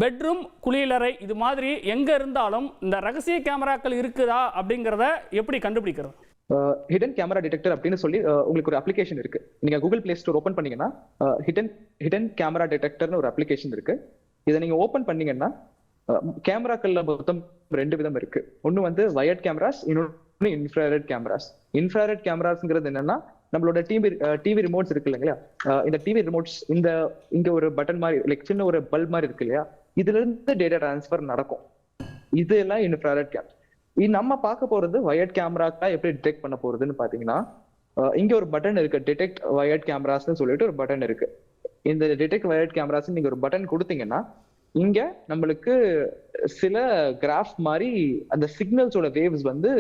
Bedroom, குளியலறை இது மாதிரி எங்க இருந்தாலும் இந்த ரகசிய கேமராக்கள் இருக்குதா அப்படிங்கிறத எப்படி கண்டுபிடிக்கிறது? ஹிடன் கேமரா டிடெக்டர் அப்படின்னு சொல்லி உங்களுக்கு ஒரு அப்ளிகேஷன் இருக்கு. நீங்க கூகுள் பிளே ஸ்டோர் ஓப்பன் பண்ணீங்கன்னா ஹிடன் கேமரா டிடெக்டர்னு ஒரு அப்ளிகேஷன் இருக்கு. இதை நீங்க ஓப்பன் பண்ணீங்கன்னா கேமராக்கள்ல மொத்தம் 2 விதம் இருக்கு. ஒன்னு வந்து வயர்ட் கேமராஸ், இன்னொன்னு இன்ஃப்ராரெட் கேமராஸ். இன்ஃப்ராரெட் கேமராஸ்ங்கிறது என்னன்னா நம்மளோட டிவி ரிமோட்ஸ் இருக்கு இல்லைங்களா, இந்த டிவி ரிமோட்ஸ் இங்க ஒரு பட்டன் மாதிரி லைக் சின்ன ஒரு பல்ப் மாதிரி இருக்கு இல்லையா, இதுல இருந்து டேட்டா டிரான்ஸ்ஃபர் நடக்கும். இது எல்லாம் இன்ஃப்ராரெட் கேமரா. நம்ம பார்க்க போறது வயர்ட் கேமராக்கா எப்படி டிடெக்ட் பண்ண போறதுன்னு பாத்தீங்கன்னா, இங்க ஒரு பட்டன் இருக்கு, டிடெக்ட் வயர்ட் கேமராஸ்னு சொல்லிட்டு ஒரு பட்டன் இருக்கு. இந்த டிடெக்ட் வயர்ட் கேமராஸ் நீங்க ஒரு பட்டன் கொடுத்தீங்கன்னா இங்க நம்மளுக்கு சில கிராஃப் மாதிரி அந்த சிக்னல்ஸோட வேவ்ஸ் வந்து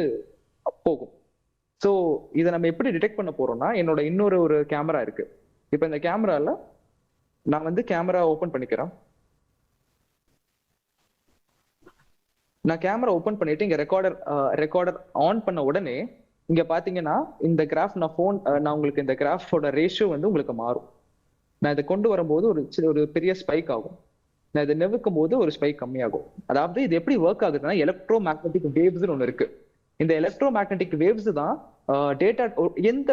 போகும். ஸோ இதை நம்ம எப்படி டிடெக்ட் பண்ண போறோம்னா, என்னோட இன்னொரு ஒரு கேமரா இருக்கு. இப்போ இந்த கேமரால நான் வந்து கேமரா ஓபன் பண்ணிக்கிறேன். நான் கேமரா ஓபன் பண்ணிட்டு இங்க ரெக்கார்டர் ஆன் பண்ண உடனே இங்க பாத்தீங்கன்னா இந்த கிராஃப் நான் உங்களுக்கு இந்த கிராஃபோட ரேஷியோ வந்து உங்களுக்கு மாறும். நான் இதை கொண்டு வரும்போது ஒரு பெரிய ஸ்பைக் ஆகும். நான் இதை நெவுக்கும் போது ஒரு ஸ்பைக் கம்மியாகும். அதாவது இது எப்படி ஒர்க் ஆகுதுன்னா, எலக்ட்ரோ மேக்னெட்டிக் வேவ்ஸ் ஒன்று இருக்கு. இந்த எலக்ட்ரோ மேக்னெட்டிக் வேவ்ஸ் தான் டேட்டா, எந்த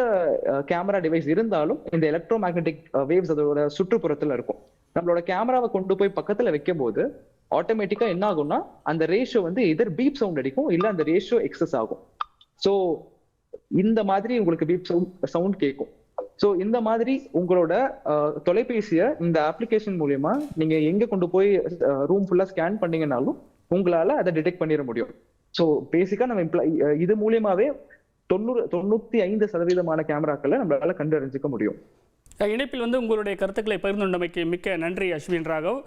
கேமரா டிவைஸ் இருந்தாலும் இந்த எலக்ட்ரோ மேக்னெட்டிக் வேவ்ஸ் அதோட சுற்றுப்புறத்துல இருக்கும். நம்மளோட கேமராவை கொண்டு போய் பக்கத்துல வைக்கும் போது ஆட்டோமேட்டிக்கா என்ன ஆகும்னா அந்த ரேஷியோ வந்து எதர் பீப் சவுண்ட் அடிக்கும், இல்ல அந்த ரேஷியோ எக்ஸஸ் ஆகும். ஸோ இந்த மாதிரி உங்களுக்கு பீப் சவுண்ட் கேட்கும். ஸோ இந்த மாதிரி உங்களோட தொலைபேசியை இந்த அப்ளிகேஷன் மூலியமா நீங்க எங்க கொண்டு போய் ரூம் ஃபுல்லா ஸ்கேன் பண்ணீங்கன்னாலும் உங்களால அதை டிடெக்ட் பண்ணிட முடியும். ஸோ பேசிக்கா நம்ம இது மூலியமாவே 95% கேமராக்களை நம்மளால கண்டறிஞ்சிக்க முடியும். இணைப்பில் வந்து உங்களுடைய கருத்துக்களை பகிர்ந்து கொண்டமைக்கு மிக்க நன்றி அஸ்வின் ராகவ்.